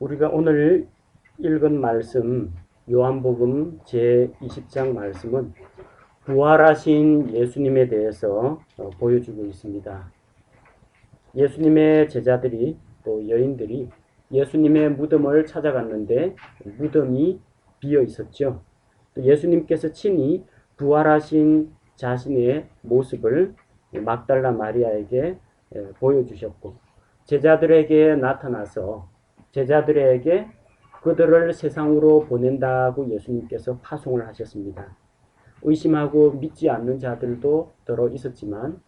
우리가 오늘 읽은 말씀, 요한복음 제20장 말씀은 부활하신 예수님에 대해서 보여주고 있습니다. 예수님의 제자들이 또 여인들이 예수님의 무덤을 찾아갔는데 무덤이 비어 있었죠. 또 예수님께서 친히 부활하신 자신의 모습을 막달라 마리아에게 보여주셨고, 제자들에게 나타나서 제자들에게 그들을 세상으로 보낸다고 예수님께서 파송을 하셨습니다. 의심하고 믿지 않는 자들도 더러 있었지만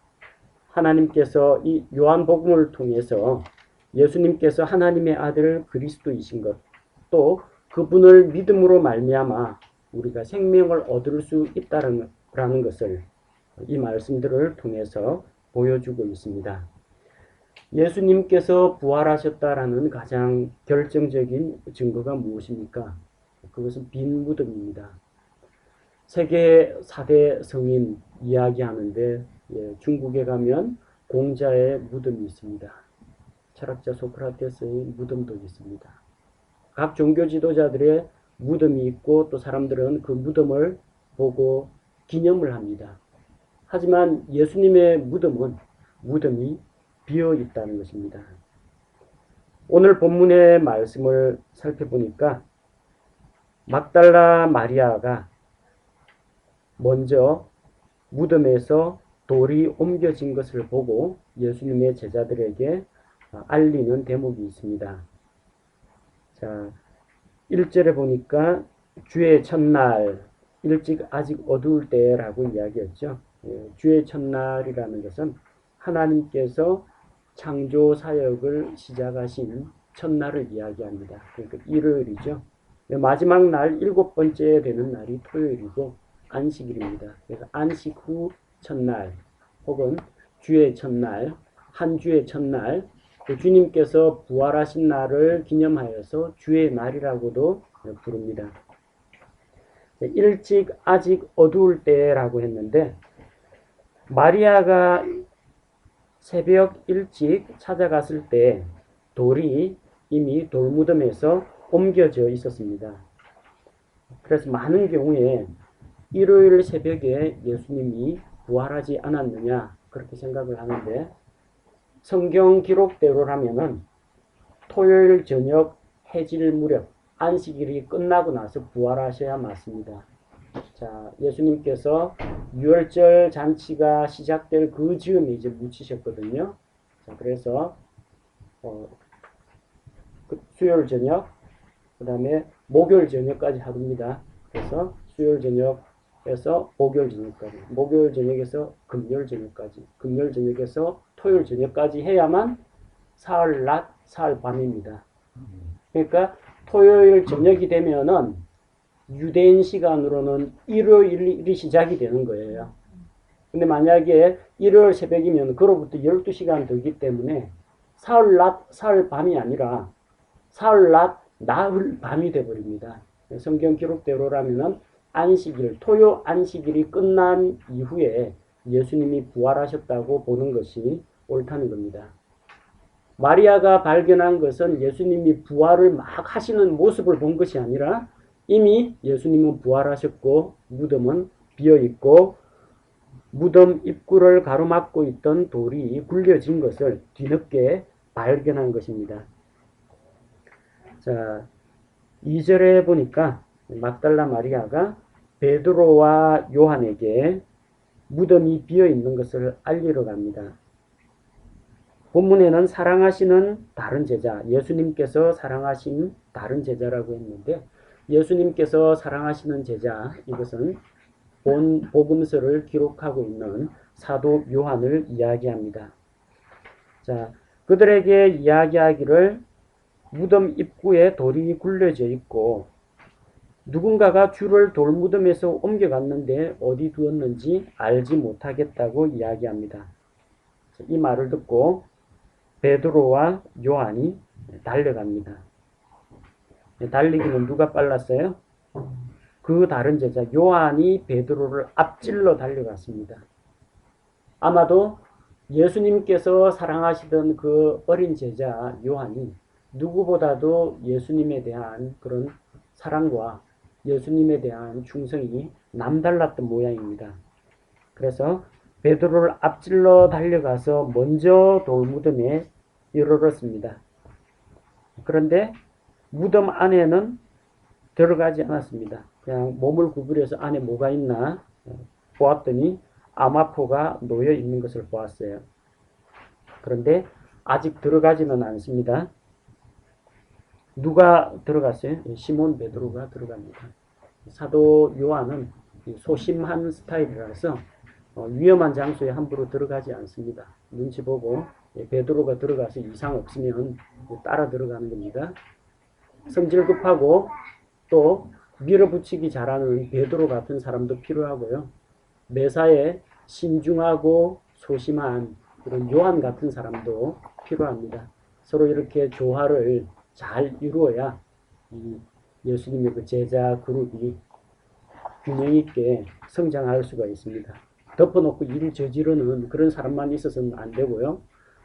하나님께서 이 요한복음을 통해서 예수님께서 하나님의 아들 그리스도이신 것, 또 그분을 믿음으로 말미암아 우리가 생명을 얻을 수 있다는 것을 이 말씀들을 통해서 보여주고 있습니다. 예수님께서 부활하셨다라는 가장 결정적인 증거가 무엇입니까? 그것은 빈 무덤입니다. 세계 4대 성인 이야기하는데 중국에 가면 공자의 무덤이 있습니다. 철학자 소크라테스의 무덤도 있습니다. 각 종교 지도자들의 무덤이 있고 또 사람들은 그 무덤을 보고 기념을 합니다. 하지만 예수님의 무덤이 비어 있다는 것입니다. 오늘 본문의 말씀을 살펴보니까 막달라 마리아가 먼저 무덤에서 돌이 옮겨진 것을 보고 예수님의 제자들에게 알리는 대목이 있습니다. 자, 1절에 보니까 주의 첫날, 일찍 아직 어두울 때라고 이야기했죠. 주의 첫날이라는 것은 하나님께서 창조 사역을 시작하신 첫날을 이야기합니다. 그러니까 일요일이죠. 마지막 날 7번째 되는 날이 토요일이고 안식일입니다. 그래서 안식 후 첫날 혹은 주의 첫날, 한 주의 첫날, 주님께서 부활하신 날을 기념하여서 주의 날이라고도 부릅니다. 일찍 아직 어두울 때라고 했는데 마리아가 새벽 일찍 찾아갔을 때 돌이 이미 돌무덤에서 옮겨져 있었습니다. 그래서 많은 경우에 일요일 새벽에 예수님이 부활하지 않았느냐 그렇게 생각을 하는데 성경 기록대로라면은 토요일 저녁 해질 무렵 안식일이 끝나고 나서 부활하셔야 맞습니다. 자, 예수님께서 유월절 잔치가 시작될 그 즈음에 이제 묻히셨거든요. 자, 그래서 수요일 저녁, 그 다음에 목요일 저녁까지 하루입니다. 그래서 수요일 저녁에서 목요일 저녁까지, 목요일 저녁에서 금요일 저녁까지, 금요일 저녁에서 토요일 저녁까지 해야만 사흘 낮, 사흘 밤입니다. 그러니까 토요일 저녁이 되면은 유대인 시간으로는 일요일이 시작이 되는 거예요. 근데 만약에 일요일 새벽이면 그로부터 12시간 더기 때문에 사흘 낮, 사흘 밤이 아니라 사흘 낮, 나흘 밤이 되어버립니다. 성경 기록대로라면 안식일, 토요 안식일이 끝난 이후에 예수님이 부활하셨다고 보는 것이 옳다는 겁니다. 마리아가 발견한 것은 예수님이 부활을 막 하시는 모습을 본 것이 아니라 이미 예수님은 부활하셨고 무덤은 비어있고 무덤 입구를 가로막고 있던 돌이 굴려진 것을 뒤늦게 발견한 것입니다. 자, 2절에 보니까 막달라 마리아가 베드로와 요한에게 무덤이 비어있는 것을 알리러 갑니다. 본문에는 사랑하시는 다른 제자, 예수님께서 사랑하신 다른 제자라고 했는데 예수님께서 사랑하시는 제자, 이것은 본 복음서를 기록하고 있는 사도 요한을 이야기합니다. 자, 그들에게 이야기하기를 무덤 입구에 돌이 굴려져 있고 누군가가 주를 돌무덤에서 옮겨갔는데 어디 두었는지 알지 못하겠다고 이야기합니다. 이 말을 듣고 베드로와 요한이 달려갑니다. 달리기는 누가 빨랐어요? 그 다른 제자 요한이 베드로를 앞질러 달려갔습니다. 아마도 예수님께서 사랑하시던 그 어린 제자 요한이 누구보다도 예수님에 대한 그런 사랑과 예수님에 대한 충성이 남달랐던 모양입니다. 그래서 베드로를 앞질러 달려가서 먼저 돌무덤에 이르렀습니다. 그런데 무덤 안에는 들어가지 않았습니다. 그냥 몸을 구부려서 안에 뭐가 있나 보았더니 아마포가 놓여 있는 것을 보았어요. 그런데 아직 들어가지는 않습니다. 누가 들어갔어요? 시몬 베드로가 들어갑니다. 사도 요한은 소심한 스타일이라서 위험한 장소에 함부로 들어가지 않습니다. 눈치 보고 베드로가 들어가서 이상 없으면 따라 들어가는 겁니다. 성질 급하고 또 밀어붙이기 잘하는 베드로 같은 사람도 필요하고요. 매사에 신중하고 소심한 그런 요한 같은 사람도 필요합니다. 서로 이렇게 조화를 잘 이루어야 예수님의 그 제자 그룹이 균형 있게 성장할 수가 있습니다. 덮어놓고 일을 저지르는 그런 사람만 있어서는 안 되고요.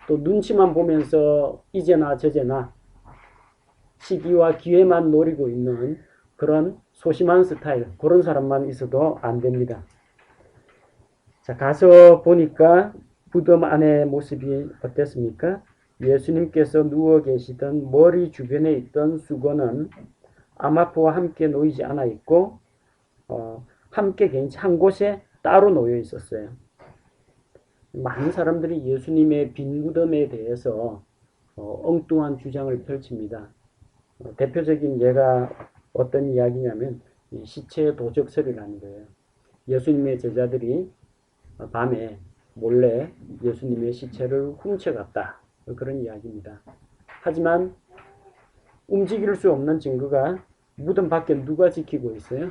또 눈치만 보면서 이제나 저제나 시기와 기회만 노리고 있는 그런 소심한 스타일, 그런 사람만 있어도 안 됩니다. 자, 가서 보니까 무덤 안의 모습이 어땠습니까? 예수님께서 누워 계시던 머리 주변에 있던 수건은 아마포와 함께 놓이지 않아 있고 함께 한 곳에 따로 놓여 있었어요. 많은 사람들이 예수님의 빈 무덤에 대해서 엉뚱한 주장을 펼칩니다. 대표적인 예가 어떤 이야기냐면 시체 도적설이라는 거예요. 예수님의 제자들이 밤에 몰래 예수님의 시체를 훔쳐갔다. 그런 이야기입니다. 하지만 움직일 수 없는 증거가 무덤 밖에 누가 지키고 있어요?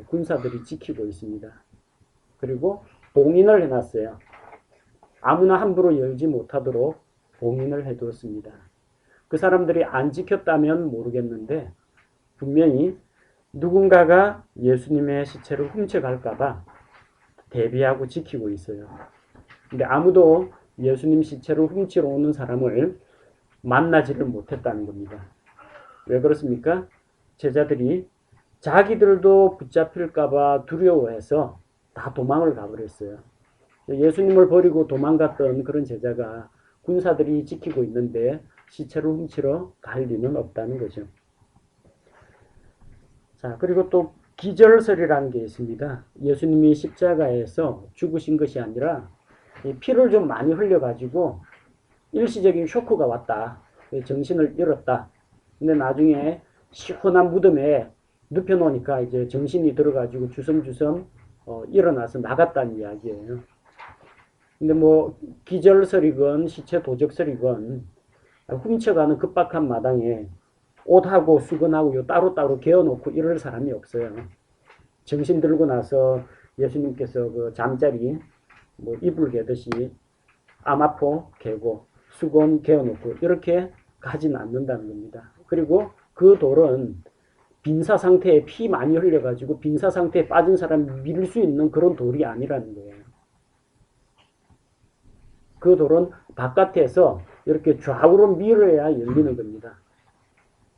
군사들이 지키고 있습니다. 그리고 봉인을 해놨어요. 아무나 함부로 열지 못하도록 봉인을 해두었습니다. 그 사람들이 안 지켰다면 모르겠는데 분명히 누군가가 예수님의 시체를 훔쳐갈까봐 대비하고 지키고 있어요. 근데 아무도 예수님 시체를 훔치러 오는 사람을 만나지를 못했다는 겁니다. 왜 그렇습니까? 제자들이 자기들도 붙잡힐까봐 두려워해서 다 도망을 가버렸어요. 예수님을 버리고 도망갔던 그런 제자가 군사들이 지키고 있는데 시체를 훔치러 갈 리는 없다는 거죠. 자, 그리고 또 기절설이라는 게 있습니다. 예수님이 십자가에서 죽으신 것이 아니라 피를 좀 많이 흘려가지고 일시적인 쇼크가 왔다. 정신을 잃었다. 근데 나중에 시원한 무덤에 눕혀놓으니까 이제 정신이 들어가지고 주섬주섬 일어나서 나갔다는 이야기예요. 근데 뭐 기절설이건 시체 도적설이건 훔쳐가는 급박한 마당에 옷하고 수건하고 따로따로 개어놓고 이럴 사람이 없어요. 정신 들고 나서 예수님께서 그 잠자리 뭐 이불 개듯이 아마포 개고 수건 개어놓고 이렇게 가진 않는다는 겁니다. 그리고 그 돌은 빈사 상태에 피 많이 흘려가지고 빈사 상태에 빠진 사람 밀 수 있는 그런 돌이 아니라는 거예요. 그 돌은 바깥에서 이렇게 좌우로 밀어야 열리는 겁니다.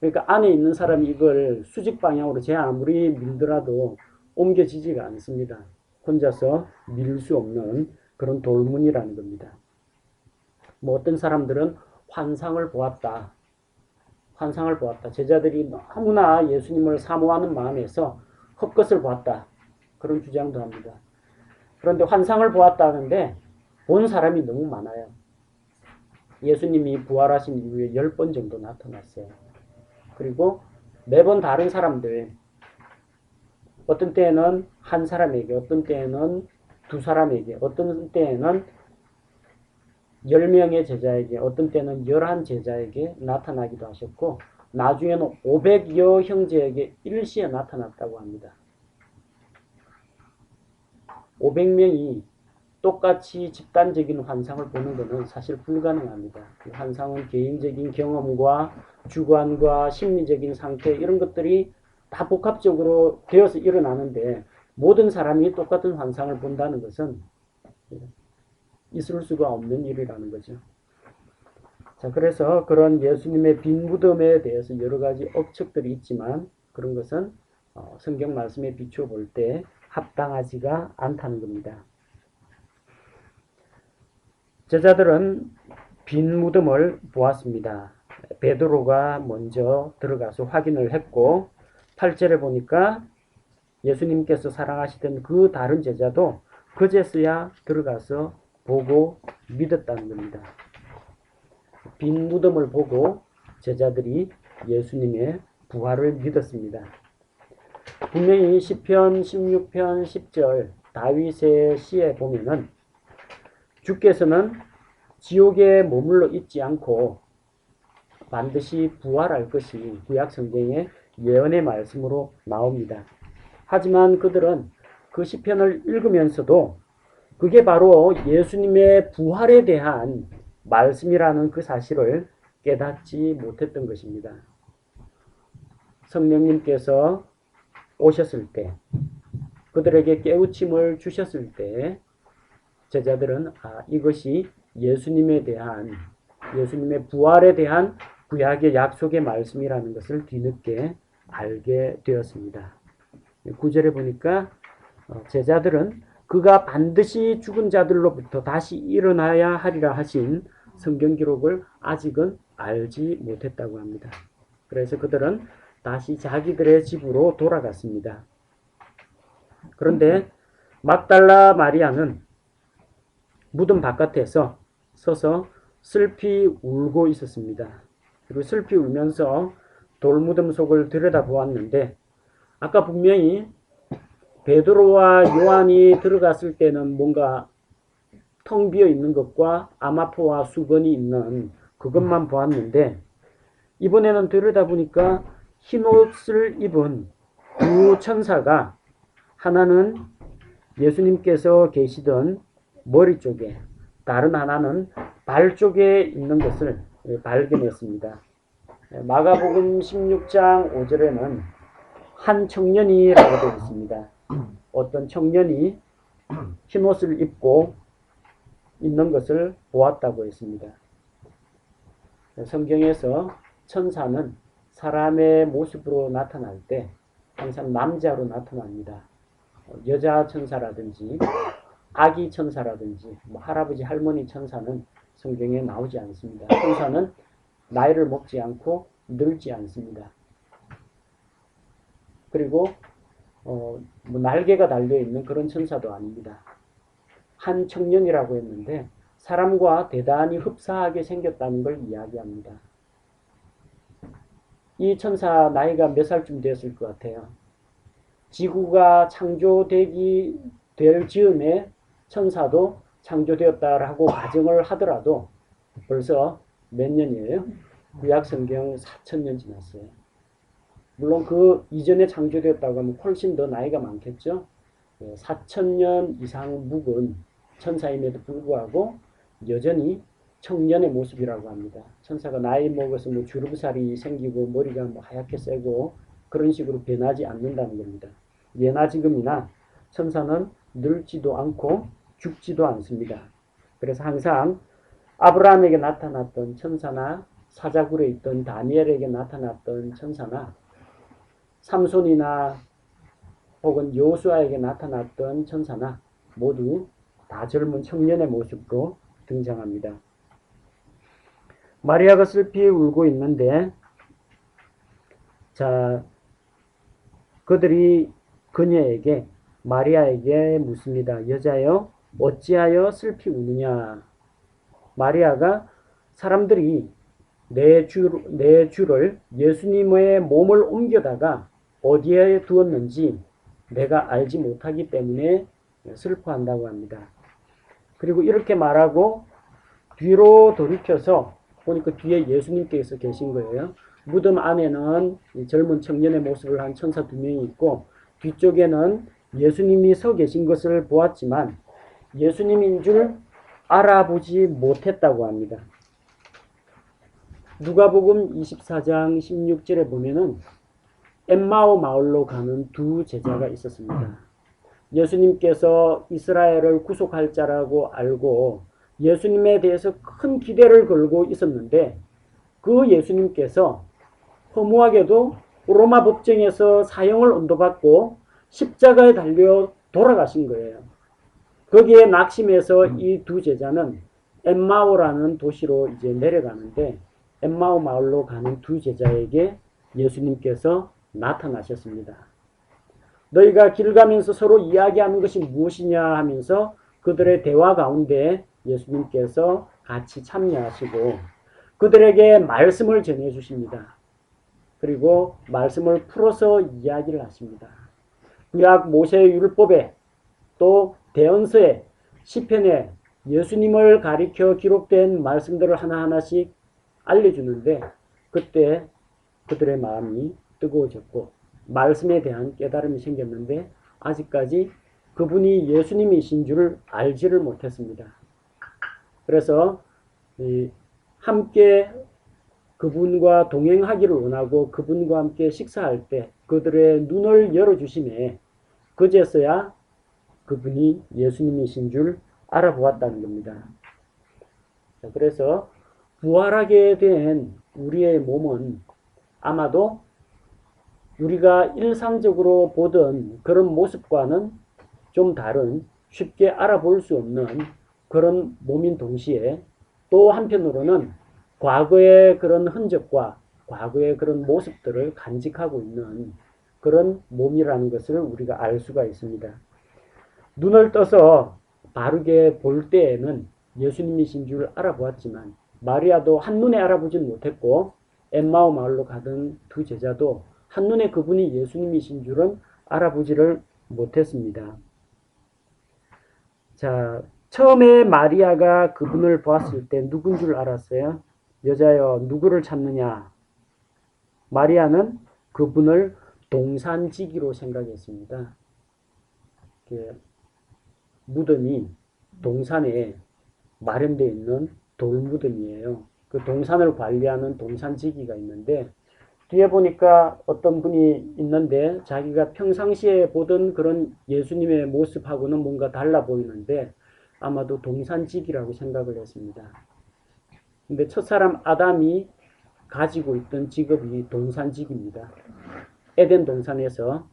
그러니까 안에 있는 사람이 이걸 수직 방향으로 제 아무리 밀더라도 옮겨지지가 않습니다. 혼자서 밀 수 없는 그런 돌문이라는 겁니다. 뭐 어떤 사람들은 환상을 보았다. 환상을 보았다. 제자들이 너무나 예수님을 사모하는 마음에서 헛것을 보았다. 그런 주장도 합니다. 그런데 환상을 보았다는데 본 사람이 너무 많아요. 예수님이 부활하신 이후에 10번 정도 나타났어요. 그리고 매번 다른 사람들, 어떤 때에는 한 사람에게, 어떤 때에는 두 사람에게, 어떤 때에는 10명의 제자에게, 어떤 때는 11 제자에게 나타나기도 하셨고 나중에는 500여 형제에게 일시에 나타났다고 합니다. 500명이 똑같이 집단적인 환상을 보는 것은 사실 불가능합니다. 그 환상은 개인적인 경험과 주관과 심리적인 상태 이런 것들이 다 복합적으로 되어서 일어나는데 모든 사람이 똑같은 환상을 본다는 것은 있을 수가 없는 일이라는 거죠. 자, 그래서 그런 예수님의 빈 무덤에 대해서 여러 가지 억측들이 있지만 그런 것은 성경 말씀에 비추어 볼 때 합당하지가 않다는 겁니다. 제자들은 빈 무덤을 보았습니다. 베드로가 먼저 들어가서 확인을 했고 8절에 보니까 예수님께서 사랑하시던 그 다른 제자도 그제서야 들어가서 보고 믿었다는 겁니다. 빈 무덤을 보고 제자들이 예수님의 부활을 믿었습니다. 분명히 시편 16편 10절 다윗의 시에 보면은 주께서는 지옥에 머물러 있지 않고 반드시 부활할 것이 구약 성경의 예언의 말씀으로 나옵니다. 하지만 그들은 그 시편을 읽으면서도 그게 바로 예수님의 부활에 대한 말씀이라는 그 사실을 깨닫지 못했던 것입니다. 성령님께서 오셨을 때, 그들에게 깨우침을 주셨을 때 제자들은 이것이 예수님에 대한, 예수님의 부활에 대한 구약의 약속의 말씀이라는 것을 뒤늦게 알게 되었습니다. 9절에 보니까 제자들은 그가 반드시 죽은 자들로부터 다시 일어나야 하리라 하신 성경 기록을 아직은 알지 못했다고 합니다. 그래서 그들은 다시 자기들의 집으로 돌아갔습니다. 그런데 막달라 마리아는 무덤 바깥에서 서서 슬피 울고 있었습니다. 그리고 슬피 울면서 돌무덤 속을 들여다보았는데 아까 분명히 베드로와 요한이 들어갔을 때는 뭔가 텅 비어 있는 것과 아마포와 수건이 있는 그것만 보았는데 이번에는 들여다보니까 흰옷을 입은 두 천사가 하나는 예수님께서 계시던 머리 쪽에 다른 하나는 발 쪽에 있는 것을 발견했습니다. 마가복음 16장 5절에는 한 청년이라고 되어 있습니다. 어떤 청년이 흰옷을 입고 있는 것을 보았다고 했습니다. 성경에서 천사는 사람의 모습으로 나타날 때 항상 남자로 나타납니다. 여자 천사라든지 아기 천사라든지 할아버지 할머니 천사는 성경에 나오지 않습니다. 천사는 나이를 먹지 않고 늙지 않습니다. 그리고 날개가 달려있는 그런 천사도 아닙니다. 한 청년이라고 했는데 사람과 대단히 흡사하게 생겼다는 걸 이야기합니다. 이 천사 나이가 몇 살쯤 되었을 것 같아요? 지구가 창조되기 될 즈음에 천사도 창조되었다라고 가정을 하더라도 벌써 몇 년이에요? 구약 성경 4,000년 지났어요. 물론 그 이전에 창조되었다고 하면 훨씬 더 나이가 많겠죠. 4,000년 이상 묵은 천사임에도 불구하고 여전히 청년의 모습이라고 합니다. 천사가 나이 먹어서 주름살이 생기고 머리가 하얗게 세고 그런 식으로 변하지 않는다는 겁니다. 예나 지금이나 천사는 늙지도 않고 죽지도 않습니다. 그래서 항상 아브라함에게 나타났던 천사나 사자굴에 있던 다니엘에게 나타났던 천사나 삼손이나 혹은 여호수아에게 나타났던 천사나 모두 다 젊은 청년의 모습으로 등장합니다. 마리아가 슬피 울고 있는데 자, 그들이 그녀에게 마리아에게 묻습니다. 여자여 어찌하여 슬피 우느냐. 마리아가 사람들이 내 주를 예수님의 몸을 옮겨다가 어디에 두었는지 내가 알지 못하기 때문에 슬퍼한다고 합니다. 그리고 이렇게 말하고 뒤로 돌이켜서 보니까 뒤에 예수님께서 계신 거예요. 무덤 안에는 젊은 청년의 모습을 한 천사 2명이 있고 뒤쪽에는 예수님이 서 계신 것을 보았지만 예수님인 줄 알아보지 못했다고 합니다. 누가복음 24장 16절에 보면은 엠마오 마을로 가는 두 제자가 있었습니다. 예수님께서 이스라엘을 구속할 자라고 알고 예수님에 대해서 큰 기대를 걸고 있었는데 그 예수님께서 허무하게도 로마 법정에서 사형을 언도받고 십자가에 달려 돌아가신 거예요. 거기에 낙심해서 이 두 제자는 엠마오라는 도시로 이제 내려가는데 엠마오 마을로 가는 두 제자에게 예수님께서 나타나셨습니다. 너희가 길 가면서 서로 이야기하는 것이 무엇이냐 하면서 그들의 대화 가운데 예수님께서 같이 참여하시고 그들에게 말씀을 전해 주십니다. 그리고 말씀을 풀어서 이야기를 하십니다. 구약 모세의 율법에 또 대언서에 시편에 예수님을 가리켜 기록된 말씀들을 하나하나씩 알려주는데 그때 그들의 마음이 뜨거워졌고 말씀에 대한 깨달음이 생겼는데 아직까지 그분이 예수님이신 줄 알지를 못했습니다. 그래서 함께 그분과 동행하기를 원하고 그분과 함께 식사할 때 그들의 눈을 열어주심에 그제서야 그분이 예수님이신 줄 알아보았다는 겁니다. 그래서 부활하게 된 우리의 몸은 아마도 우리가 일상적으로 보던 그런 모습과는 좀 다른 쉽게 알아볼 수 없는 그런 몸인 동시에 또 한편으로는 과거의 그런 흔적과 과거의 그런 모습들을 간직하고 있는 그런 몸이라는 것을 우리가 알 수가 있습니다. 눈을 떠서 바르게 볼 때에는 예수님이신 줄 알아보았지만 마리아도 한눈에 알아보진 못했고 엠마오 마을로 가던 두 제자도 한눈에 그분이 예수님이신 줄은 알아보지를 못했습니다. 자, 처음에 마리아가 그분을 보았을 때 누군 줄 알았어요? 여자여 누구를 찾느냐? 마리아는 그분을 동산지기로 생각했습니다. 무덤이 동산에 마련되어 있는 돌무덤이에요. 그 동산을 관리하는 동산지기가 있는데 뒤에 보니까 어떤 분이 있는데 자기가 평상시에 보던 그런 예수님의 모습하고는 뭔가 달라 보이는데 아마도 동산지기라고 생각을 했습니다. 근데 첫사람 아담이 가지고 있던 직업이 동산지기입니다. 에덴 동산에서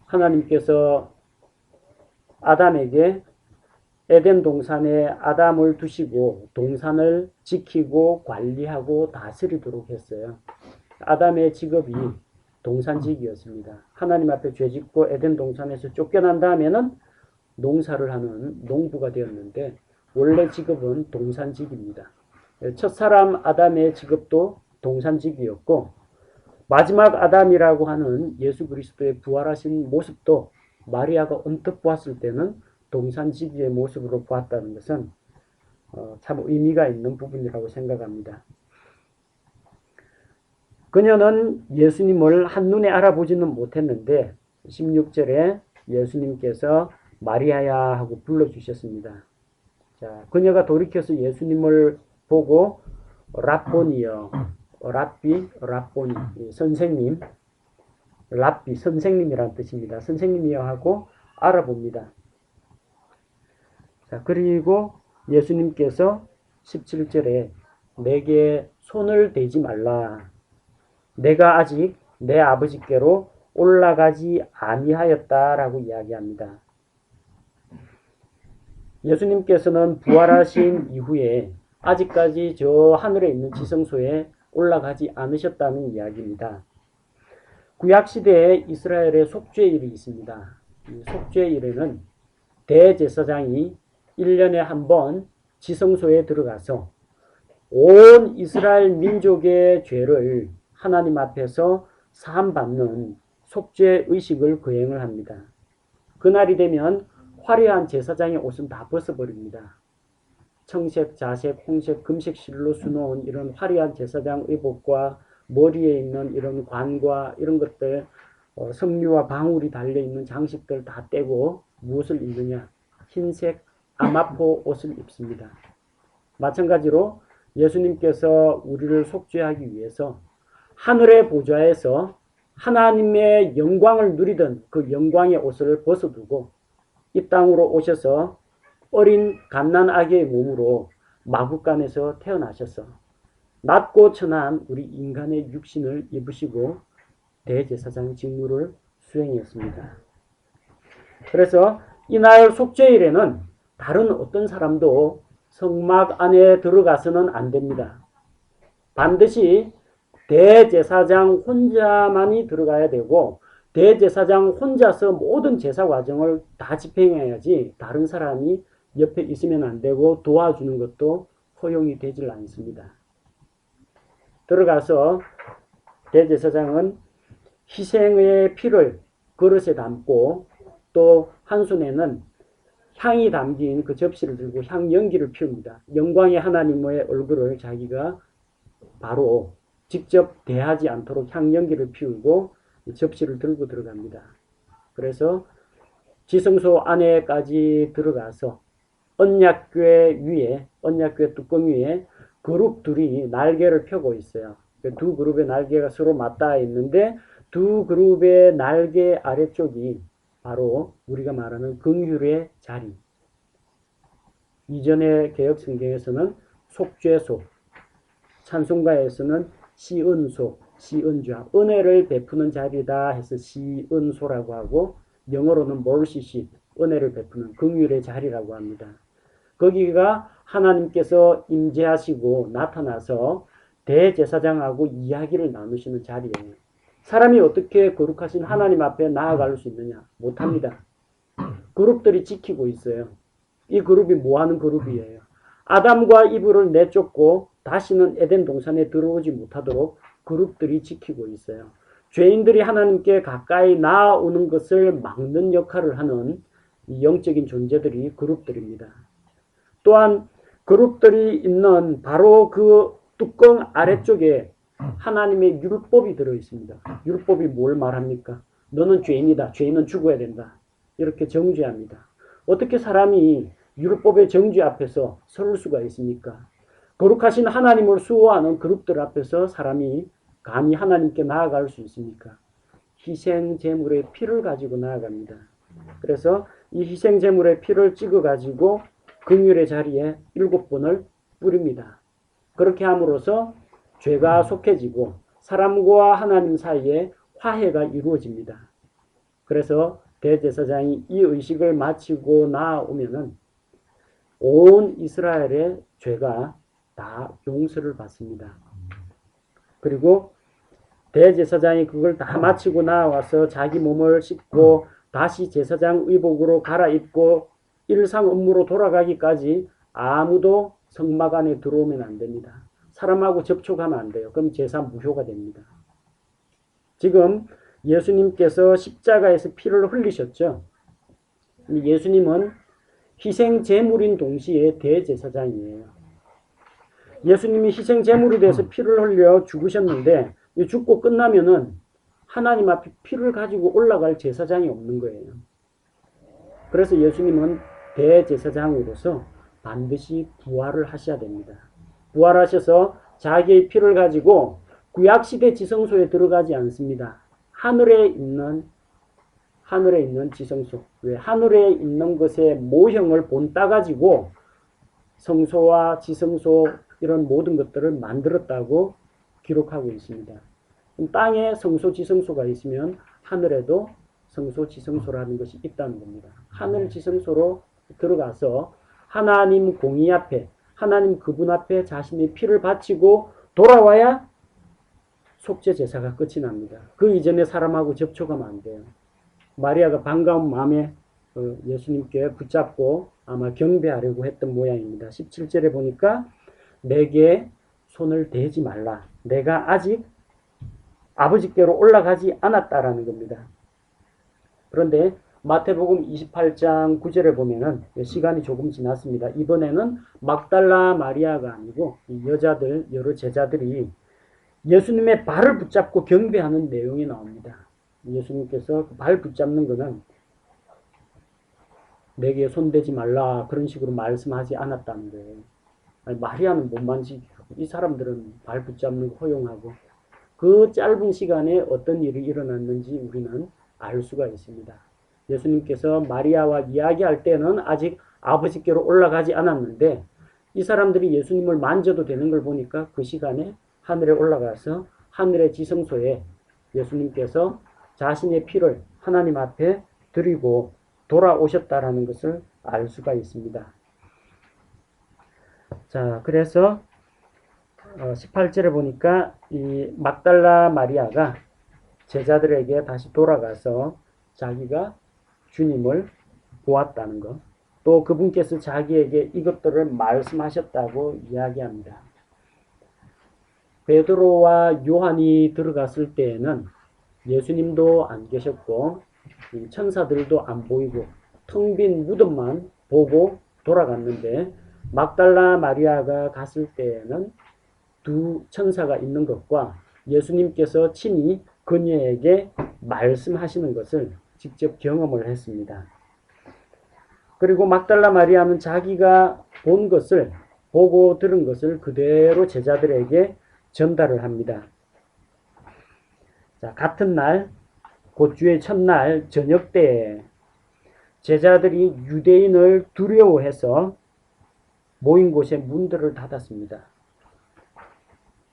하나님께서 아담에게 에덴 동산에 아담을 두시고 동산을 지키고 관리하고 다스리도록 했어요. 아담의 직업이 동산지기였습니다. 하나님 앞에 죄짓고 에덴 동산에서 쫓겨난 다음에는 농사를 하는 농부가 되었는데 원래 직업은 동산지기입니다. 첫사람 아담의 직업도 동산지기였고 마지막 아담이라고 하는 예수 그리스도의 부활하신 모습도 마리아가 언뜻 보았을 때는 동산지기의 모습으로 보았다는 것은 참 의미가 있는 부분이라고 생각합니다. 그녀는 예수님을 한눈에 알아보지는 못했는데 16절에 예수님께서 마리아야 하고 불러주셨습니다. 자, 그녀가 돌이켜서 예수님을 보고 랍보니여, 랍보니, 선생님, 랍비, 선생님이란 뜻입니다. 선생님이여 하고 알아봅니다. 자, 그리고 예수님께서 17절에 내게 손을 대지 말라. 내가 아직 내 아버지께로 올라가지 아니하였다라고 이야기합니다. 예수님께서는 부활하신 이후에 아직까지 저 하늘에 있는 지성소에 올라가지 않으셨다는 이야기입니다. 구약시대에 이스라엘의 속죄일이 있습니다. 이 속죄일에는 대제사장이 1년에 한 번 지성소에 들어가서 온 이스라엘 민족의 죄를 하나님 앞에서 사함받는 속죄 의식을 거행을 합니다. 그날이 되면 화려한 제사장의 옷은 다 벗어버립니다. 청색, 자색, 홍색, 금색 실로 수놓은 이런 화려한 제사장 의복과 머리에 있는 이런 관과 이런 것들, 석류와 방울이 달려있는 장식들 다 떼고 무엇을 입느냐? 흰색 아마포 옷을 입습니다. 마찬가지로 예수님께서 우리를 속죄하기 위해서 하늘의 보좌에서 하나님의 영광을 누리던 그 영광의 옷을 벗어두고 이 땅으로 오셔서 어린 갓난 아기의 몸으로 마구간에서 태어나셔서 낮고 천한 우리 인간의 육신을 입으시고 대제사장 직무를 수행했습니다. 그래서 이날 속죄일에는 다른 어떤 사람도 성막 안에 들어가서는 안 됩니다. 반드시 대제사장 혼자만이 들어가야 되고 대제사장 혼자서 모든 제사 과정을 다 집행해야지 다른 사람이 옆에 있으면 안 되고 도와주는 것도 허용이 되질 않습니다. 들어가서 대제사장은 희생의 피를 그릇에 담고 또 한 손에는 향이 담긴 그 접시를 들고 향 연기를 피웁니다. 영광의 하나님의 얼굴을 자기가 바로 직접 대하지 않도록 향 연기를 피우고 접시를 들고 들어갑니다. 그래서 지성소 안에까지 들어가서 언약궤 위에, 언약궤 뚜껑 위에 그룹 둘이 날개를 펴고 있어요. 두 그룹의 날개가 서로 맞닿아 있는데 두 그룹의 날개 아래쪽이 바로 우리가 말하는 긍휼의 자리. 이전의 개혁 성경에서는 속죄소, 찬송가에서는 시은소, 시은좌, 은혜를 베푸는 자리다 해서 시은소라고 하고 영어로는 mercy, 은혜를 베푸는 긍휼의 자리라고 합니다. 거기가 하나님께서 임재하시고 나타나서 대제사장하고 이야기를 나누시는 자리예요. 사람이 어떻게 거룩하신 하나님 앞에 나아갈 수 있느냐? 못합니다. 그룹들이 지키고 있어요. 이 그룹이 뭐하는 그룹이에요? 아담과 이브를 내쫓고 다시는 에덴 동산에 들어오지 못하도록 그룹들이 지키고 있어요. 죄인들이 하나님께 가까이 나아오는 것을 막는 역할을 하는 영적인 존재들이 그룹들입니다. 또한 그룹들이 있는 바로 그 뚜껑 아래쪽에 하나님의 율법이 들어있습니다. 율법이 뭘 말합니까? 너는 죄인이다. 죄인은 죽어야 된다. 이렇게 정죄합니다. 어떻게 사람이 율법의 정죄 앞에서 설 수가 있습니까? 거룩하신 하나님을 수호하는 그룹들 앞에서 사람이 감히 하나님께 나아갈 수 있습니까? 희생 제물의 피를 가지고 나아갑니다. 그래서 이 희생 제물의 피를 찍어 가지고 긍휼의 자리에 7번을 뿌립니다. 그렇게 함으로써 죄가 속해지고 사람과 하나님 사이에 화해가 이루어집니다. 그래서 대제사장이 이 의식을 마치고 나오면은 온 이스라엘의 죄가 다 용서를 받습니다. 그리고 대제사장이 그걸 다 마치고 나와서 자기 몸을 씻고 다시 제사장 의복으로 갈아입고 일상 업무로 돌아가기까지 아무도 성막 안에 들어오면 안 됩니다. 사람하고 접촉하면 안 돼요. 그럼 제사 무효가 됩니다. 지금 예수님께서 십자가에서 피를 흘리셨죠. 예수님은 희생 제물인 동시에 대제사장이에요. 예수님이 희생 제물이 돼서 피를 흘려 죽으셨는데 죽고 끝나면은 하나님 앞에 피를 가지고 올라갈 제사장이 없는 거예요. 그래서 예수님은 대제사장으로서 반드시 부활을 하셔야 됩니다. 부활하셔서 자기의 피를 가지고 구약시대 지성소에 들어가지 않습니다. 하늘에 있는 지성소, 왜 하늘에 있는 것의 모형을 본따 가지고 성소와 지성소 이런 모든 것들을 만들었다고 기록하고 있습니다. 땅에 성소, 지성소가 있으면 하늘에도 성소, 지성소라는 것이 있다는 겁니다. 하늘 지성소로 들어가서 하나님 공의 앞에, 하나님 그분 앞에 자신의 피를 바치고 돌아와야 속죄 제사가 끝이 납니다. 그 이전에 사람하고 접촉하면 안 돼요. 마리아가 반가운 마음에 예수님께 붙잡고 아마 경배하려고 했던 모양입니다. 17절에 보니까 내게 손을 대지 말라. 내가 아직 아버지께로 올라가지 않았다라는 겁니다. 그런데 마태복음 28장 9절에 보면은 시간이 조금 지났습니다. 이번에는 막달라 마리아가 아니고 여자들, 여러 제자들이 예수님의 발을 붙잡고 경배하는 내용이 나옵니다. 예수님께서 발 붙잡는 것은 내게 손대지 말라 그런 식으로 말씀하지 않았다는 거예요. 아니, 마리아는 못 만지고 이 사람들은 발 붙잡는 거 허용하고 그 짧은 시간에 어떤 일이 일어났는지 우리는 알 수가 있습니다. 예수님께서 마리아와 이야기할 때는 아직 아버지께로 올라가지 않았는데 이 사람들이 예수님을 만져도 되는 걸 보니까 그 시간에 하늘에 올라가서 하늘의 지성소에 예수님께서 자신의 피를 하나님 앞에 드리고 돌아오셨다라는 것을 알 수가 있습니다. 자, 그래서 18절에 보니까 이 막달라 마리아가 제자들에게 다시 돌아가서 자기가 주님을 보았다는 것, 또 그분께서 자기에게 이것들을 말씀하셨다고 이야기합니다. 베드로와 요한이 들어갔을 때에는 예수님도 안 계셨고 천사들도 안 보이고 텅 빈 무덤만 보고 돌아갔는데 막달라 마리아가 갔을 때에는 두 천사가 있는 것과 예수님께서 친히 그녀에게 말씀하시는 것을 직접 경험을 했습니다. 그리고 막달라 마리아는 자기가 본 것을, 보고 들은 것을 그대로 제자들에게 전달을 합니다. 자, 같은 날, 곧 주의 첫날 저녁 때에 제자들이 유대인을 두려워해서 모인 곳에 문들을 닫았습니다.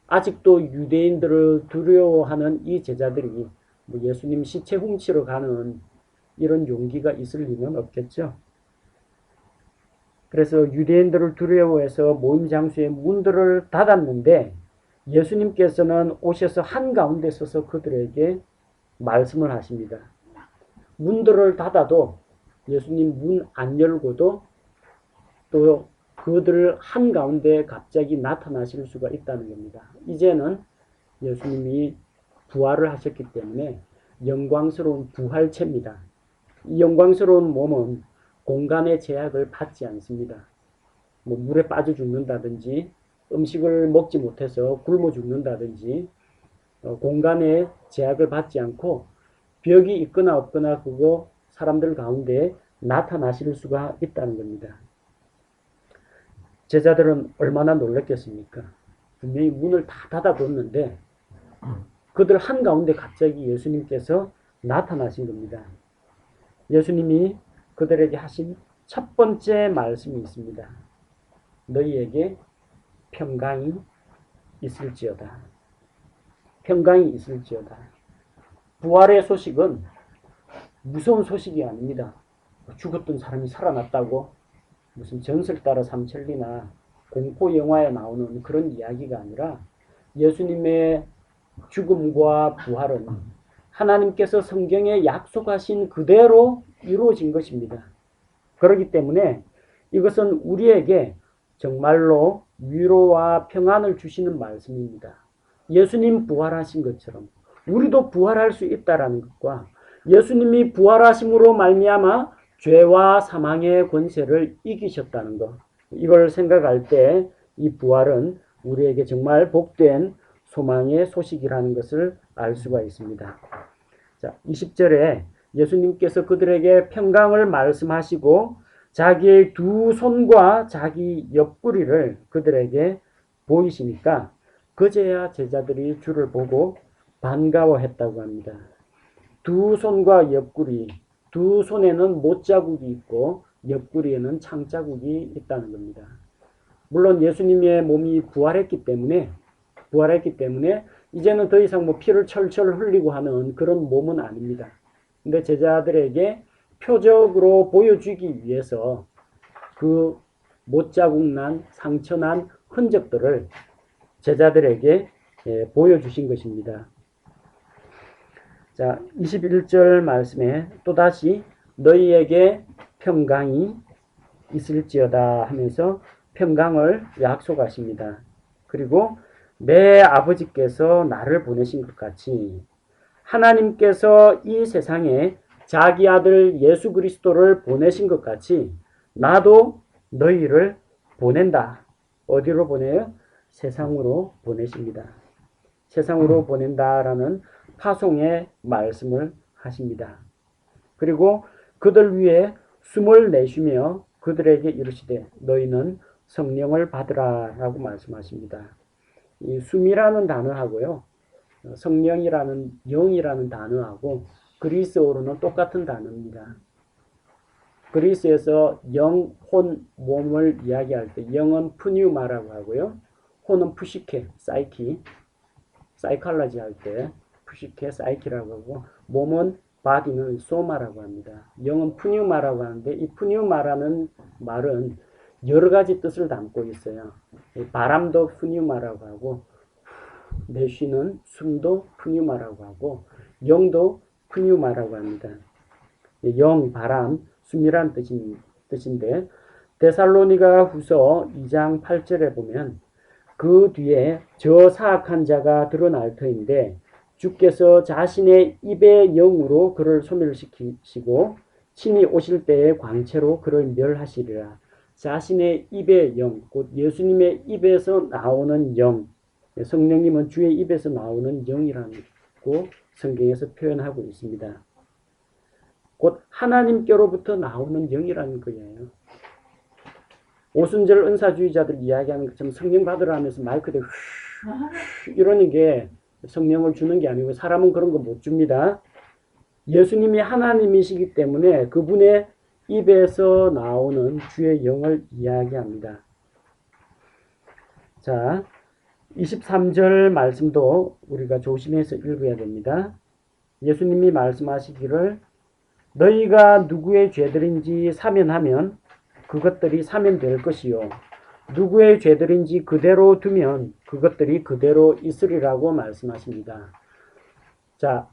아직도 유대인들을 두려워하는 이 제자들이 예수님 시체 훔치러 가는 이런 용기가 있을 리는 없겠죠. 그래서 유대인들을 두려워해서 모임 장소에 문들을 닫았는데 예수님께서는 오셔서 한가운데 서서 그들에게 말씀을 하십니다. 문들을 닫아도 예수님 문 안 열고도 또 그들 한가운데 갑자기 나타나실 수가 있다는 겁니다. 이제는 예수님이 부활을 하셨기 때문에 영광스러운 부활체입니다. 이 영광스러운 몸은 공간의 제약을 받지 않습니다. 물에 빠져 죽는다든지 음식을 먹지 못해서 굶어 죽는다든지 공간의 제약을 받지 않고 벽이 있거나 없거나 그거 사람들 가운데 나타나실 수가 있다는 겁니다. 제자들은 얼마나 놀랐겠습니까? 분명히 문을 다 닫아뒀는데 그들 한가운데 갑자기 예수님께서 나타나신 겁니다. 예수님이 그들에게 하신 첫 번째 말씀이 있습니다. 너희에게 평강이 있을지어다. 평강이 있을지어다. 부활의 소식은 무서운 소식이 아닙니다. 죽었던 사람이 살아났다고 무슨 전설 따라 삼천리나 공포 영화에 나오는 그런 이야기가 아니라 예수님의 죽음과 부활은 하나님께서 성경에 약속하신 그대로 이루어진 것입니다. 그렇기 때문에 이것은 우리에게 정말로 위로와 평안을 주시는 말씀입니다. 예수님 부활하신 것처럼 우리도 부활할 수 있다라는 것과 예수님이 부활하심으로 말미암아 죄와 사망의 권세를 이기셨다는 것, 이걸 생각할 때 이 부활은 우리에게 정말 복된 소망의 소식이라는 것을 알 수가 있습니다. 자, 20절에 예수님께서 그들에게 평강을 말씀하시고 자기의 두 손과 자기 옆구리를 그들에게 보이시니까 그제야 제자들이 주를 보고 반가워했다고 합니다. 두 손과 옆구리, 두 손에는 못자국이 있고 옆구리에는 창자국이 있다는 겁니다. 물론 예수님의 몸이 부활했기 때문에 이제는 더 이상 피를 철철 흘리고 하는 그런 몸은 아닙니다. 근데 제자들에게 표적으로 보여주기 위해서 그 못자국 난, 상처 난 흔적들을 제자들에게 보여주신 것입니다. 자, 21절 말씀에 또다시 너희에게 평강이 있을지어다 하면서 평강을 약속하십니다. 그리고 내 아버지께서 나를 보내신 것 같이 하나님께서 이 세상에 자기 아들 예수 그리스도를 보내신 것 같이 나도 너희를 보낸다. 어디로 보내요? 세상으로 보내십니다. 세상으로 보낸다라는 파송의 말씀을 하십니다. 그리고 그들 위에 숨을 내쉬며 그들에게 이르시되 너희는 성령을 받으라 라고 말씀하십니다. 이 숨이라는 단어하고요, 성령이라는 영이라는 단어하고 그리스어로는 똑같은 단어입니다. 그리스에서 영, 혼, 몸을 이야기할 때 영은 푸뉴마라고 하고요. 혼은 푸시케, 사이키, 사이칼라지 할 때 푸시케, 사이키라고 하고 몸은 바디는 소마라고 합니다. 영은 푸뉴마라고 하는데 이 푸뉴마라는 말은 여러 가지 뜻을 담고 있어요. 바람도 푸뉴마라고 하고 내쉬는 숨도 푸뉴마라고 하고 영도 푸뉴마라고 합니다. 영, 바람, 숨이란 뜻인데 데살로니가 후서 2장 8절에 보면 그 뒤에 저 사악한 자가 드러날 터인데 주께서 자신의 입의 영으로 그를 소멸시키시고 친히 오실 때의 광채로 그를 멸하시리라. 자신의 입의 영, 곧 예수님의 입에서 나오는 영, 성령님은 주의 입에서 나오는 영이라고 성경에서 표현하고 있습니다. 곧 하나님께로부터 나오는 영이라는 거예요. 오순절 은사주의자들 이야기하는 것처럼 성령 받으라 하면서 마이크에 이러는 게 성령을 주는 게 아니고 사람은 그런 거 못 줍니다. 예수님이 하나님이시기 때문에 그분의 입에서 나오는 주의 영을 이야기합니다. 자, 23절 말씀도 우리가 조심해서 읽어야 됩니다. 예수님이 말씀하시기를 너희가 누구의 죄들인지 사면하면 그것들이 사면될 것이요 누구의 죄들인지 그대로 두면 그것들이 그대로 있으리라고 말씀하십니다. 자,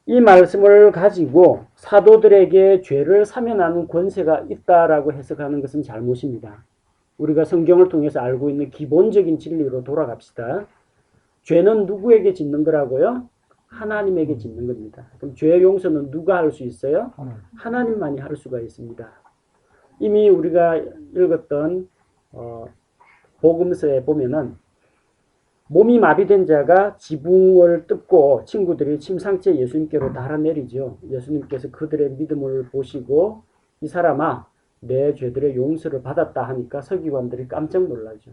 이 말씀을 가지고 사도들에게 죄를 사면하는 권세가 있다라고 해석하는 것은 잘못입니다. 우리가 성경을 통해서 알고 있는 기본적인 진리로 돌아갑시다. 죄는 누구에게 짓는 거라고요? 하나님에게 짓는 겁니다. 그럼 죄 용서는 누가 할 수 있어요? 하나님만이 할 수가 있습니다. 이미 우리가 읽었던 복음서에 보면은 몸이 마비된 자가 지붕을 뜯고 친구들이 침상째 예수님께로 달아내리죠. 예수님께서 그들의 믿음을 보시고 이 사람아 내 죄들의 용서를 받았다 하니까 서기관들이 깜짝 놀라죠.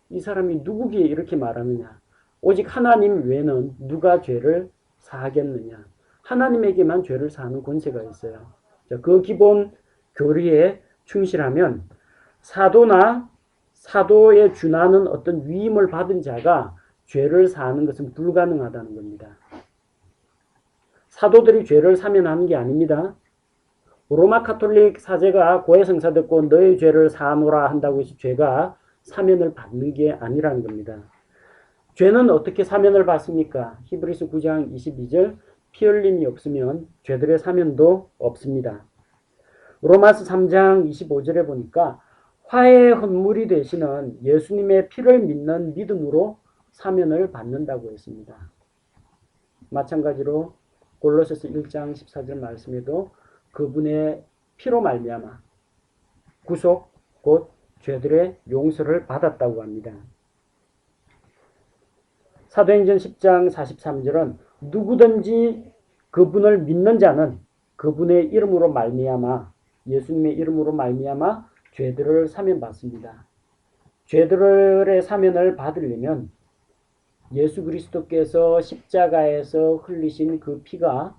이 사람이 누구기에 이렇게 말하느냐. 오직 하나님 외에는 누가 죄를 사하겠느냐. 하나님에게만 죄를 사하는 권세가 있어요. 자, 그 기본 교리에 충실하면 사도나 사도에 준하는 어떤 위임을 받은 자가 죄를 사하는 것은 불가능하다는 겁니다. 사도들이 죄를 사면하는 게 아닙니다. 로마 카톨릭 사제가 고해성사 듣고 너의 죄를 사하노라 한다고 해서 죄가 사면을 받는 게 아니라는 겁니다. 죄는 어떻게 사면을 받습니까? 히브리서 9장 22절 피 흘림이 없으면 죄들의 사면도 없습니다. 로마서 3장 25절에 보니까 화해의 헌물이 되시는 예수님의 피를 믿는 믿음으로 사면을 받는다고 했습니다. 마찬가지로 골로새서 1장 14절 말씀에도 그분의 피로 말미암아 구속 곧 죄들의 용서를 받았다고 합니다. 사도행전 10장 43절은 누구든지 그분을 믿는 자는 그분의 이름으로 말미암아 예수님의 이름으로 말미암아 죄들을 사면받습니다. 죄들의 사면을 받으려면 예수 그리스도께서 십자가에서 흘리신 그 피가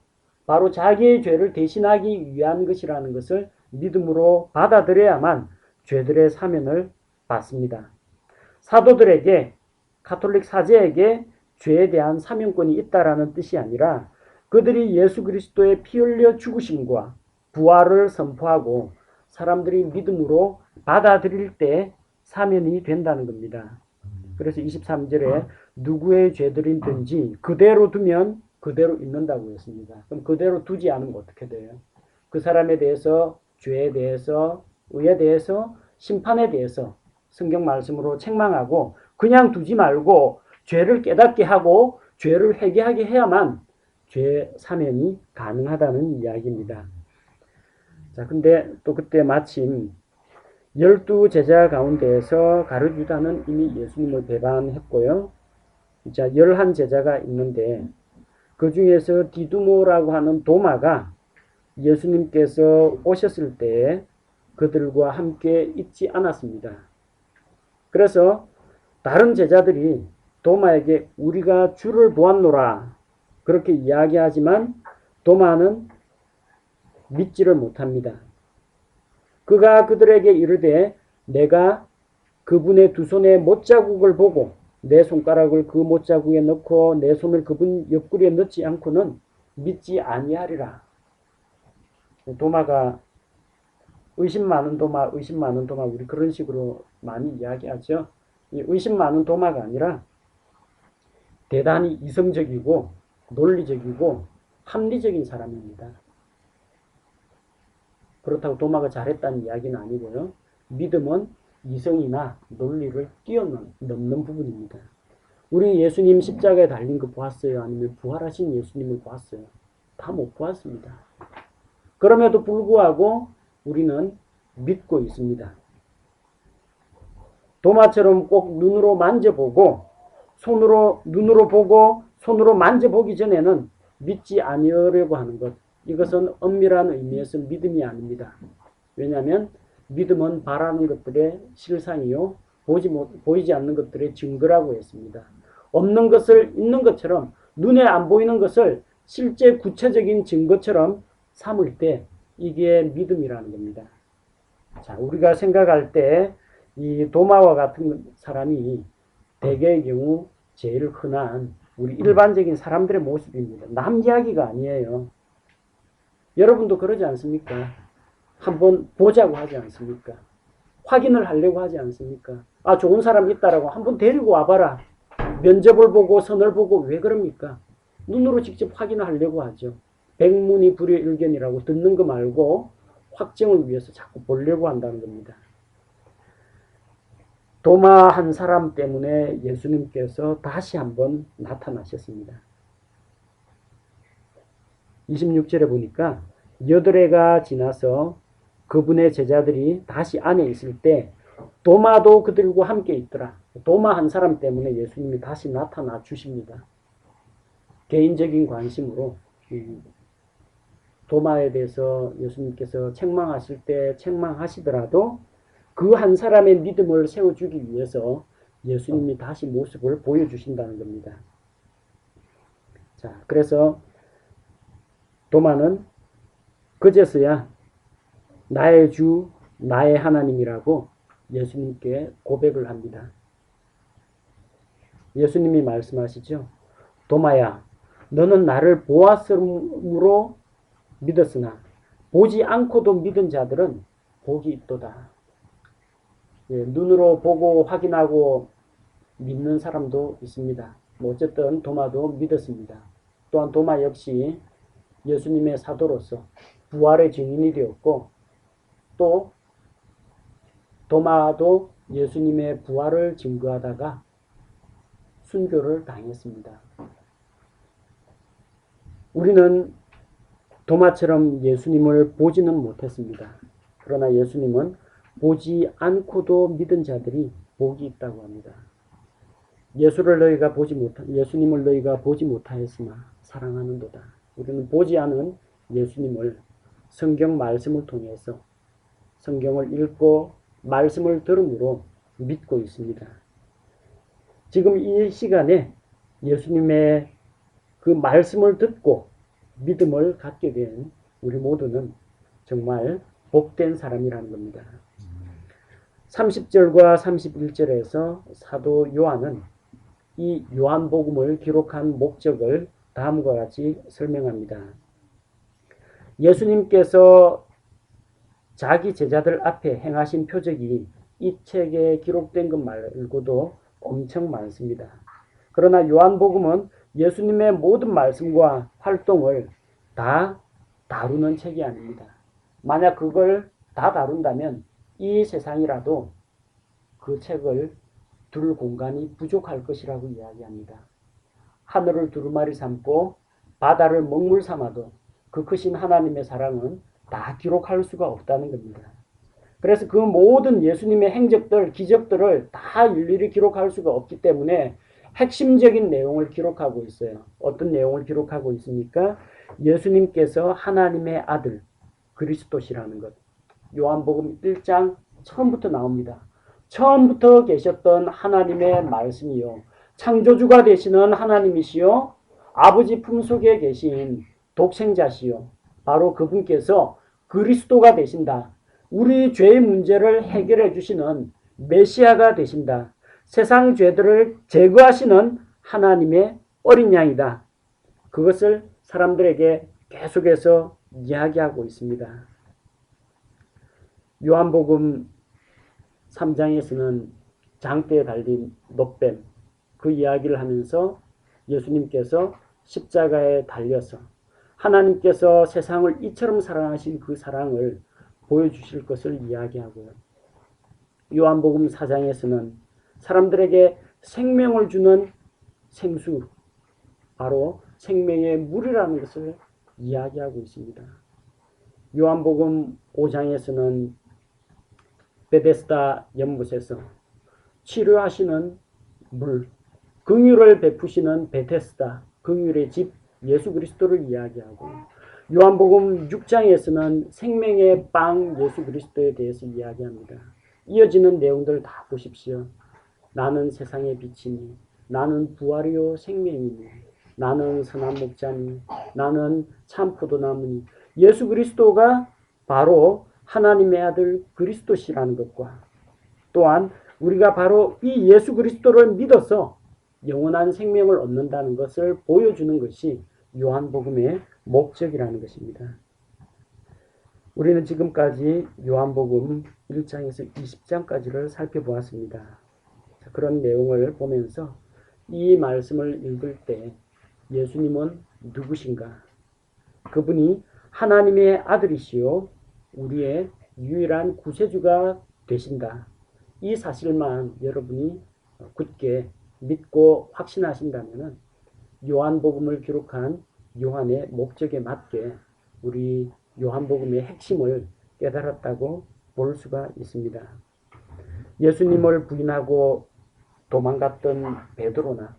바로 자기의 죄를 대신하기 위한 것이라는 것을 믿음으로 받아들여야만 죄들의 사면을 받습니다. 사도들에게 가톨릭 사제에게 죄에 대한 사면권이 있다라는 뜻이 아니라 그들이 예수 그리스도의 피 흘려 죽으심과 부활을 선포하고 사람들이 믿음으로 받아들일 때 사면이 된다는 겁니다. 그래서 23절에 누구의 죄들이든지 그대로 두면 그대로 있는다고 했습니다. 그럼 그대로 두지 않으면 어떻게 돼요? 그 사람에 대해서 죄에 대해서 의에 대해서 심판에 대해서 성경 말씀으로 책망하고 그냥 두지 말고 죄를 깨닫게 하고 죄를 회개하게 해야만 죄 사면이 가능하다는 이야기입니다. 자, 근데 또 그때 마침 12제자 가운데에서 가룟유다는 이미 예수님을 배반했고요. 자, 11제자가 있는데 그 중에서 디두모라고 하는 도마가 예수님께서 오셨을 때 그들과 함께 있지 않았습니다. 그래서 다른 제자들이 도마에게 우리가 주를 보았노라 그렇게 이야기하지만 도마는 믿지를 못합니다. 그가 그들에게 이르되 내가 그분의 두 손의 못자국을 보고 내 손가락을 그 못자국에 넣고 내 손을 그분 옆구리에 넣지 않고는 믿지 아니하리라. 도마가 의심 많은 도마, 의심 많은 도마, 우리 그런 식으로 많이 이야기하죠. 이 의심 많은 도마가 아니라 대단히 이성적이고 논리적이고 합리적인 사람입니다. 그렇다고 도마가 잘했다는 이야기는 아니고요. 믿음은 이성이나 논리를 뛰어넘는 부분입니다. 우리 예수님 십자가에 달린 거 보았어요? 아니면 부활하신 예수님을 보았어요? 다 못 보았습니다. 그럼에도 불구하고 우리는 믿고 있습니다. 도마처럼 꼭 눈으로 만져보고 눈으로 보고 손으로 만져보기 전에는 믿지 아니하려고 하는 것. 이것은 엄밀한 의미에서 믿음이 아닙니다. 왜냐하면 믿음은 바라는 것들의 실상이요 보이지 않는 것들의 증거라고 했습니다. 없는 것을 있는 것처럼 눈에 안 보이는 것을 실제 구체적인 증거처럼 삼을 때 이게 믿음이라는 겁니다. 자, 우리가 생각할 때 이 도마와 같은 사람이 대개의 경우 제일 흔한 우리 일반적인 사람들의 모습입니다. 남 이야기가 아니에요. 여러분도 그러지 않습니까? 한번 보자고 하지 않습니까? 확인을 하려고 하지 않습니까? 아, 좋은 사람 있다라고 한번 데리고 와봐라. 면접을 보고 선을 보고 왜 그럽니까? 눈으로 직접 확인을 하려고 하죠. 백문이 불여일견이라고 듣는 거 말고 확정을 위해서 자꾸 보려고 한다는 겁니다. 도마 한 사람 때문에 예수님께서 다시 한번 나타나셨습니다. 26절에 보니까 8해가 지나서 그분의 제자들이 다시 안에 있을 때 도마도 그들과 함께 있더라. 도마 한 사람 때문에 예수님이 다시 나타나 주십니다. 개인적인 관심으로 도마에 대해서 예수님께서 책망하실 때 책망하시더라도 그 한 사람의 믿음을 세워주기 위해서 예수님이 다시 모습을 보여주신다는 겁니다. 자, 그래서 도마는 그제서야 나의 주, 나의 하나님이라고 예수님께 고백을 합니다. 예수님이 말씀하시죠. 도마야, 너는 나를 보았으므로 믿었으나 보지 않고도 믿은 자들은 복이 있도다. 예, 눈으로 보고 확인하고 믿는 사람도 있습니다. 어쨌든 도마도 믿었습니다. 또한 도마 역시 예수님의 사도로서 부활의 증인이 되었고 또 도마도 예수님의 부활을 증거하다가 순교를 당했습니다. 우리는 도마처럼 예수님을 보지는 못했습니다. 그러나 예수님은 보지 않고도 믿은 자들이 복이 있다고 합니다. 예수님을 너희가 보지 못하였으나 사랑하는도다. 우리는 보지 않은 예수님을 성경 말씀을 통해서 성경을 읽고 말씀을 들음으로 믿고 있습니다. 지금 이 시간에 예수님의 그 말씀을 듣고 믿음을 갖게 된 우리 모두는 정말 복된 사람이라는 겁니다. 30절과 31절에서 사도 요한은 이 요한복음을 기록한 목적을 다음과 같이 설명합니다. 예수님께서 자기 제자들 앞에 행하신 표적이 이 책에 기록된 것 말고도 엄청 많습니다. 그러나 요한복음은 예수님의 모든 말씀과 활동을 다 다루는 책이 아닙니다. 만약 그걸 다 다룬다면 이 세상이라도 그 책을 둘 공간이 부족할 것이라고 이야기합니다. 하늘을 두루마리 삼고 바다를 먹물 삼아도 그 크신 하나님의 사랑은 다 기록할 수가 없다는 겁니다. 그래서 그 모든 예수님의 행적들, 기적들을 다 일일이 기록할 수가 없기 때문에 핵심적인 내용을 기록하고 있어요. 어떤 내용을 기록하고 있습니까? 예수님께서 하나님의 아들 그리스도시라는 것. 요한복음 1장 처음부터 나옵니다. 처음부터 계셨던 하나님의 말씀이요. 창조주가 되시는 하나님이시요. 아버지 품속에 계신 독생자시요. 바로 그분께서 그리스도가 되신다. 우리 죄의 문제를 해결해 주시는 메시아가 되신다. 세상 죄들을 제거하시는 하나님의 어린 양이다. 그것을 사람들에게 계속해서 이야기하고 있습니다. 요한복음 3장에서는 장대에 달린 놋뱀 그 이야기를 하면서 예수님께서 십자가에 달려서 하나님께서 세상을 이처럼 사랑하신 그 사랑을 보여주실 것을 이야기하고요. 요한복음 4장에서는 사람들에게 생명을 주는 생수, 바로 생명의 물이라는 것을 이야기하고 있습니다. 요한복음 5장에서는 베데스다 연못에서 치료하시는 물, 긍휼을 베푸시는 베데스다, 긍휼의 집 예수 그리스도를 이야기하고, 요한복음 6장에서는 생명의 빵 예수 그리스도에 대해서 이야기합니다. 이어지는 내용들 다 보십시오. 나는 세상의 빛이니, 나는 부활이요 생명이니, 나는 선한 목자니, 나는 참 포도나무니. 예수 그리스도가 바로 하나님의 아들 그리스도시라는 것과, 또한 우리가 바로 이 예수 그리스도를 믿어서 영원한 생명을 얻는다는 것을 보여주는 것이 요한복음의 목적이라는 것입니다. 우리는 지금까지 요한복음 1장에서 20장까지를 살펴보았습니다. 그런 내용을 보면서 이 말씀을 읽을 때 예수님은 누구신가? 그분이 하나님의 아들이시요 우리의 유일한 구세주가 되신다. 이 사실만 여러분이 굳게 믿고 확신하신다면 요한복음을 기록한 요한의 목적에 맞게 우리 요한복음의 핵심을 깨달았다고 볼 수가 있습니다. 예수님을 부인하고 도망갔던 베드로나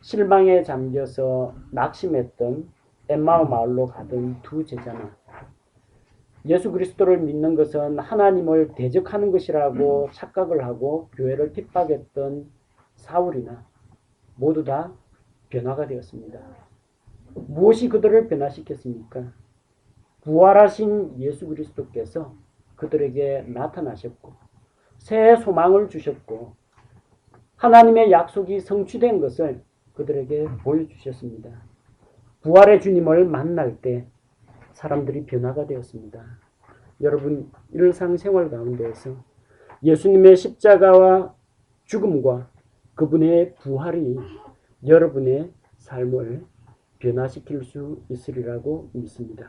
실망에 잠겨서 낙심했던 엠마오 마을로 가던 두 제자나 예수 그리스도를 믿는 것은 하나님을 대적하는 것이라고 착각을 하고 교회를 핍박했던 사울이나 모두 다 변화가 되었습니다. 무엇이 그들을 변화시켰습니까? 부활하신 예수 그리스도께서 그들에게 나타나셨고 새 소망을 주셨고 하나님의 약속이 성취된 것을 그들에게 보여주셨습니다. 부활의 주님을 만날 때 사람들이 변화가 되었습니다. 여러분 일상생활 가운데에서 예수님의 십자가와 죽음과 그분의 부활이 여러분의 삶을 변화시킬 수 있으리라고 믿습니다.